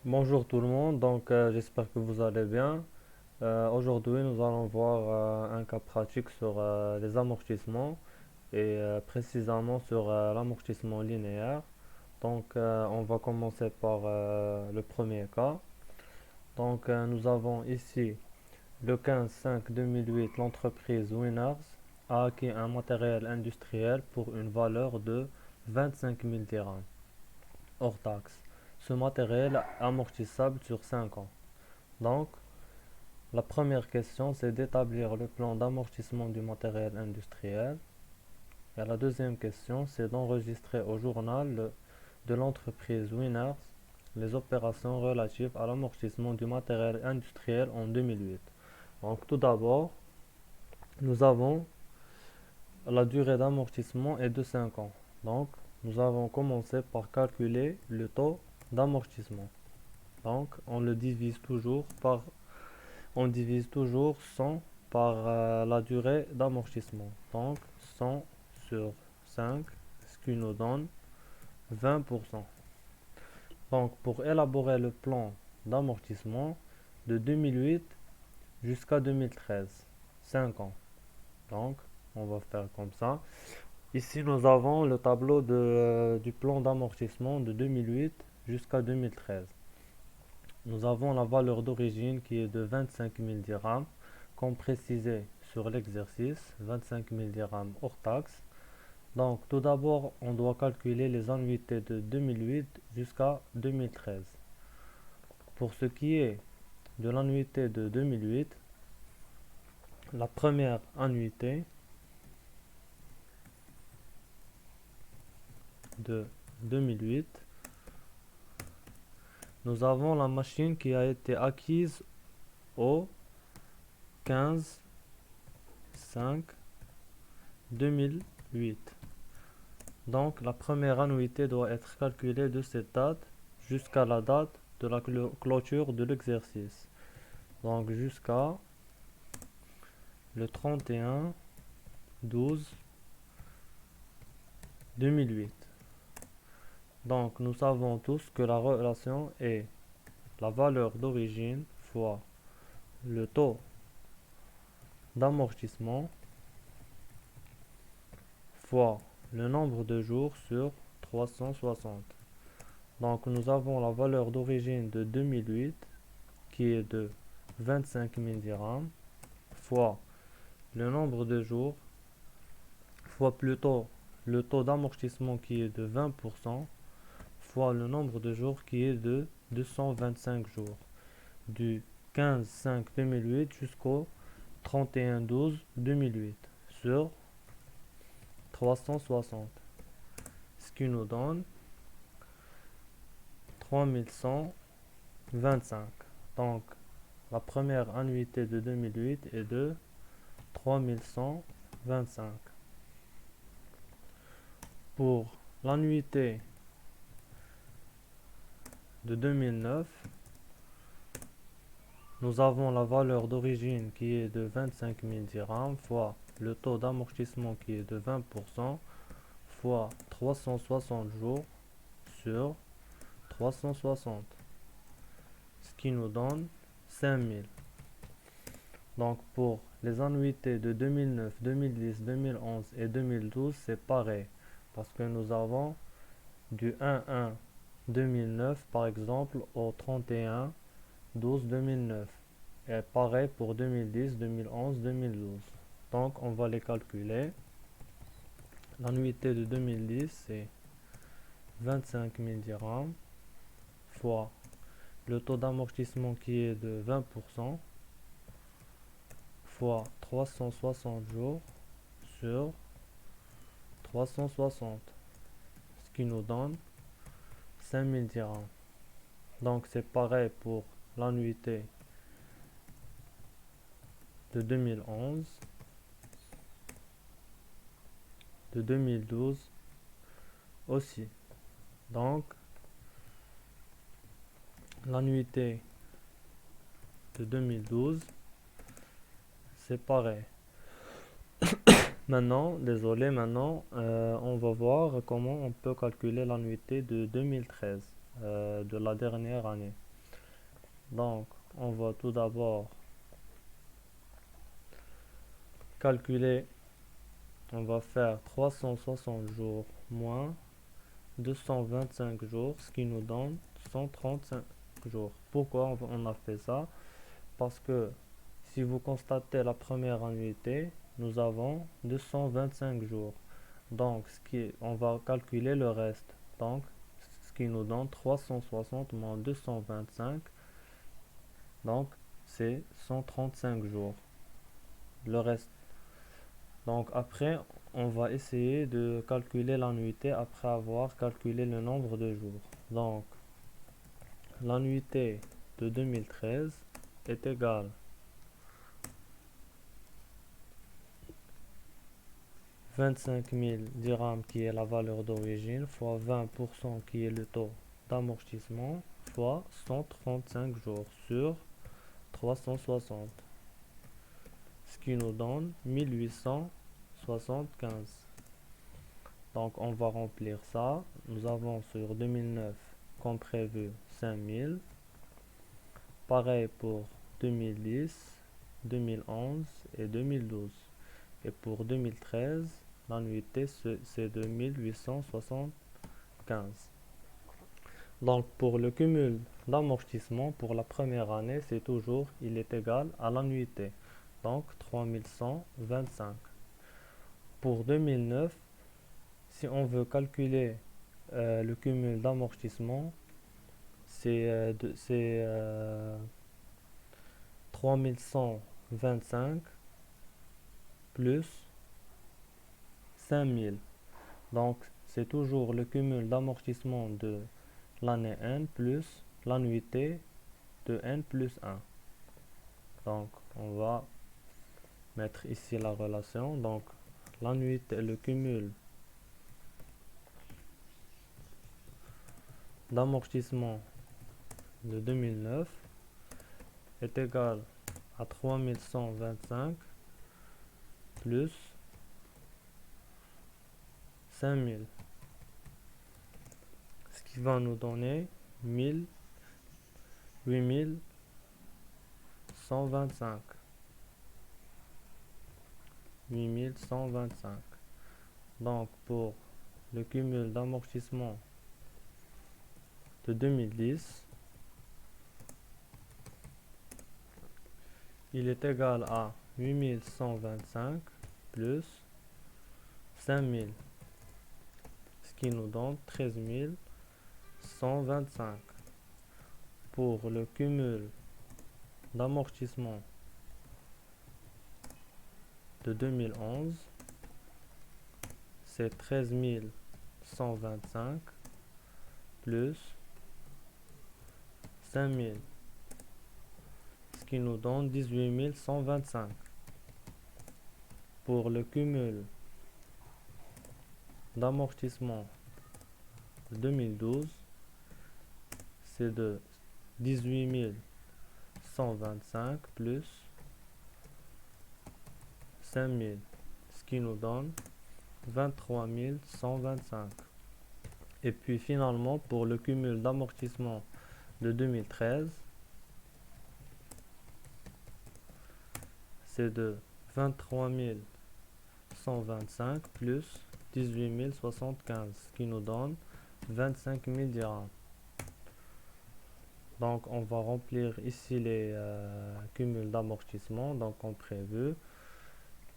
Bonjour tout le monde, j'espère que vous allez bien. Aujourd'hui nous allons voir un cas pratique sur les amortissements et précisément sur l'amortissement linéaire. On va commencer par le premier cas. Nous avons ici le 15/5/2008, l'entreprise Winners a acquis un matériel industriel pour une valeur de 25 000 dirhams hors taxe. Ce matériel est amortissable sur 5 ans. Donc, la première question, c'est d'établir le plan d'amortissement du matériel industriel. Et la deuxième question, c'est d'enregistrer au journal de l'entreprise Winners les opérations relatives à l'amortissement du matériel industriel en 2008. Donc, tout d'abord, nous avons la durée d'amortissement est de 5 ans. Donc, nous avons commencé par calculer le taux d'amortissement. Donc, on divise toujours 100 par la durée d'amortissement. Donc 100 sur 5, ce qui nous donne 20%. Donc pour élaborer le plan d'amortissement de 2008 jusqu'à 2013, 5 ans. Donc on va faire comme ça. Ici nous avons le tableau du plan d'amortissement de 2008 jusqu'à 2013. Nous avons la valeur d'origine qui est de 25 000 dirhams, comme précisé sur l'exercice, 25 000 dirhams hors taxe. Donc, tout d'abord, on doit calculer les annuités de 2008 jusqu'à 2013. Pour ce qui est de l'annuité de 2008, la première annuité de 2008, nous avons la machine qui a été acquise au 15/5/2008. Donc la première annuité doit être calculée de cette date jusqu'à la date de la clôture de l'exercice. Donc jusqu'à le 31/12/2008. Donc nous savons tous que la relation est la valeur d'origine fois le taux d'amortissement fois le nombre de jours sur 360. Donc nous avons la valeur d'origine de 2008 qui est de 25 000 dirhams fois le nombre de jours fois plutôt le taux d'amortissement qui est de 20% fois le nombre de jours qui est de 225 jours du 15/5/2008 jusqu'au 31/12/2008 sur 360, ce qui nous donne 3125. Donc la première annuité de 2008 est de 3125. Pour l'annuité de 2009, nous avons la valeur d'origine qui est de 25 000 dirhams fois le taux d'amortissement qui est de 20% fois 360 jours sur 360, ce qui nous donne 5000. Donc pour les annuités de 2009, 2010, 2011 et 2012, c'est pareil. Parce que nous avons du 1/1/2009 par exemple au 31/12/2009. Et pareil pour 2010, 2011, 2012. Donc on va les calculer. L'annuité de 2010 c'est 25 000 dirhams fois le taux d'amortissement qui est de 20% fois 360 jours sur 360, ce qui nous donne 5000 dirhams. Donc c'est pareil pour l'annuité de 2011, de 2012 aussi. Donc l'annuité de 2012, c'est pareil. Maintenant, on va voir comment on peut calculer l'annuité de 2013, de la dernière année. Donc, on va tout d'abord calculer, on va faire 360 jours moins 225 jours, ce qui nous donne 135 jours. Pourquoi on a fait ça? Parce que si vous constatez la première annuité, nous avons 225 jours. Donc, on va calculer le reste. Donc, ce qui nous donne 360 moins 225. Donc, c'est 135 jours. Le reste. Donc, après, on va essayer de calculer l'annuité après avoir calculé le nombre de jours. Donc, l'annuité de 2013 est égale 25 000 dirhams qui est la valeur d'origine fois 20% qui est le taux d'amortissement fois 135 jours sur 360, ce qui nous donne 1875. Donc on va remplir ça. Nous avons sur 2009 comme prévu 5000. Pareil pour 2010, 2011 et 2012. Et pour 2013, l'annuité c'est de 1875. Donc pour le cumul d'amortissement pour la première année, c'est toujours, il est égal à l'annuité. Donc 3125. Pour 2009, si on veut calculer le cumul d'amortissement, c'est 3125 plus 5000. Donc, c'est toujours le cumul d'amortissement de l'année N plus l'annuité de N plus 1. Donc, on va mettre ici la relation. Donc, l'annuité, le cumul d'amortissement de 2009 est égal à 3125 plus 5000, ce qui va nous donner 8125. 8125. Donc pour le cumul d'amortissement de 2010, il est égal à 8125 plus 5000, ce qui nous donne 13125. Pour le cumul d'amortissement de 2011, c'est 13125 plus 5000, ce qui nous donne 18125. Pour le cumul d'amortissement de 2012, c'est de 18125 plus 5000, ce qui nous donne 23125. Et puis finalement, pour le cumul d'amortissement de 2013, c'est de 23125 plus 18075, ce qui nous donne 25 000 dirhams. Donc on va remplir ici les cumuls d'amortissement, donc comme prévu.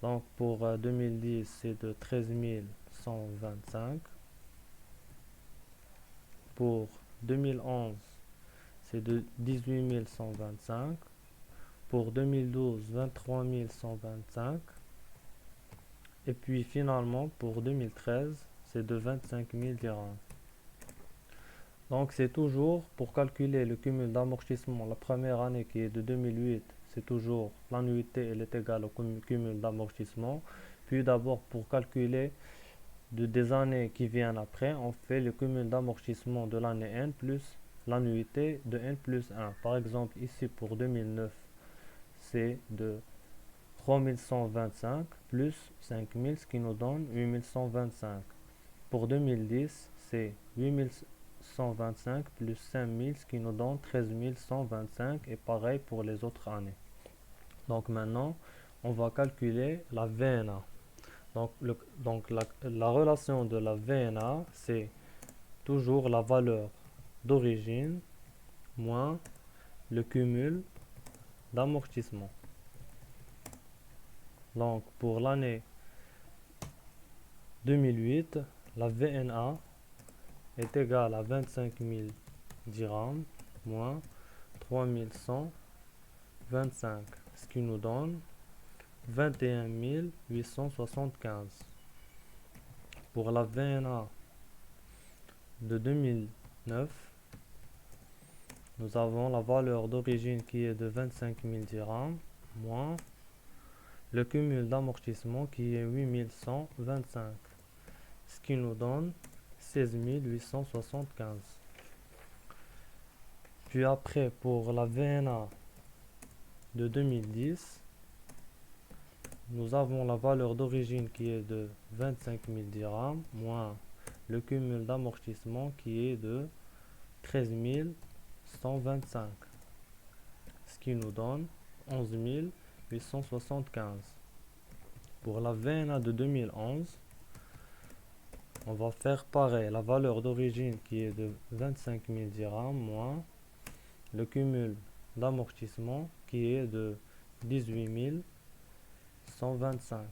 Donc pour 2010, c'est de 13 125. Pour 2011, c'est de 18 125. Pour 2012, 23 125. Et puis finalement, pour 2013, c'est de 25 000 dirhams. Donc c'est toujours, pour calculer le cumul d'amortissement, la première année qui est de 2008, c'est toujours l'annuité, elle est égale au cumul d'amortissement. Puis d'abord, pour calculer des années qui viennent après, on fait le cumul d'amortissement de l'année N plus l'annuité de N plus 1. Par exemple, ici pour 2009, c'est de 3125 plus 5000, ce qui nous donne 8125. Pour 2010, c'est 125 plus 5000, ce qui nous donne 13 125, et pareil pour les autres années. Donc maintenant, on va calculer la VNA. Donc la relation de la VNA, c'est toujours la valeur d'origine moins le cumul d'amortissement. Donc pour l'année 2008, la VNA est égale à 25 000 dirhams moins 3125, ce qui nous donne 21 875. Pour la VNA de 2009, nous avons la valeur d'origine qui est de 25 000 dirhams moins le cumul d'amortissement qui est 8125, ce qui nous donne 16 875. Puis après, pour la VNA de 2010, nous avons la valeur d'origine qui est de 25 000 dirhams moins le cumul d'amortissement qui est de 13 125, ce qui nous donne 11 875. Pour la VNA de 2011, on va faire pareil, la valeur d'origine qui est de 25 000 dirhams moins le cumul d'amortissement qui est de 18 125,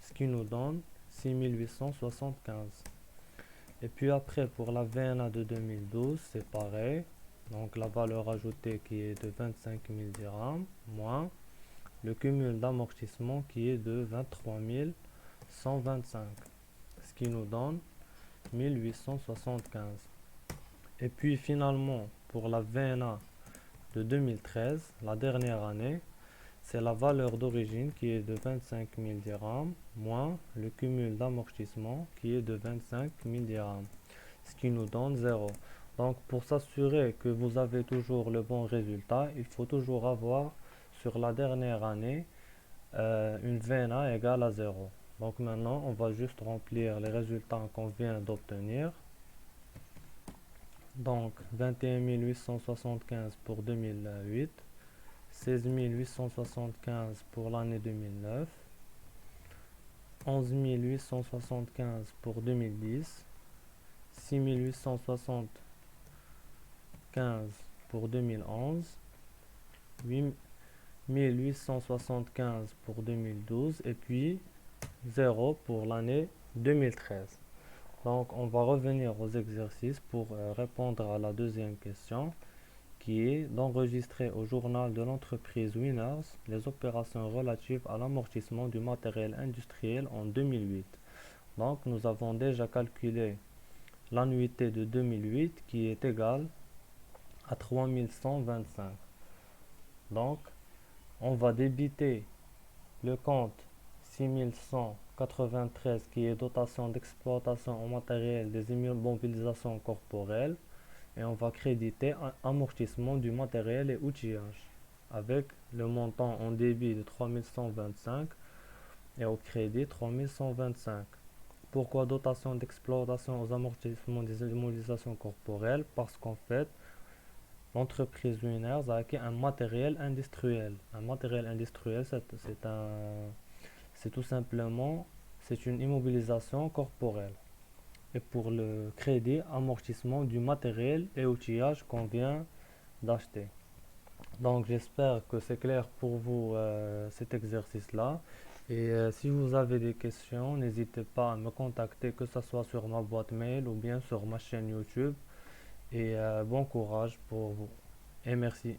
ce qui nous donne 6 875. Et puis après, pour la VNA de 2012, c'est pareil. Donc la valeur ajoutée qui est de 25 000 dirhams moins le cumul d'amortissement qui est de 23 125, ce qui nous donne 1875. Et puis finalement, pour la VNA de 2013, la dernière année, c'est la valeur d'origine qui est de 25 000 dirhams moins le cumul d'amortissement qui est de 25 000 dirhams, ce qui nous donne 0. Donc pour s'assurer que vous avez toujours le bon résultat, il faut toujours avoir sur la dernière année une VNA égale à 0. Donc maintenant, on va juste remplir les résultats qu'on vient d'obtenir. Donc 21 875 pour 2008, 16 875 pour l'année 2009, 11 875 pour 2010, 6 875 pour 2011, 8 875 pour 2012 et puis 0 pour l'année 2013. Donc on va revenir aux exercices pour répondre à la deuxième question qui est d'enregistrer au journal de l'entreprise Winners les opérations relatives à l'amortissement du matériel industriel en 2008. Donc nous avons déjà calculé l'annuité de 2008 qui est égale à 3125. Donc on va débiter le compte 6193 qui est dotation d'exploitation en matériel des immobilisations corporelles et on va créditer un amortissement du matériel et outillage avec le montant en débit de 3125 et au crédit 3125. Pourquoi dotation d'exploitation aux amortissements des immobilisations corporelles? Parce qu'en fait, l'entreprise Winners a acquis un matériel industriel. Un matériel industriel, c'est tout simplement, c'est une immobilisation corporelle. Et pour le crédit, amortissement du matériel et outillage qu'on vient d'acheter. Donc j'espère que c'est clair pour vous cet exercice-là. Et si vous avez des questions, n'hésitez pas à me contacter, que ce soit sur ma boîte mail ou bien sur ma chaîne YouTube. Et bon courage pour vous. Et merci.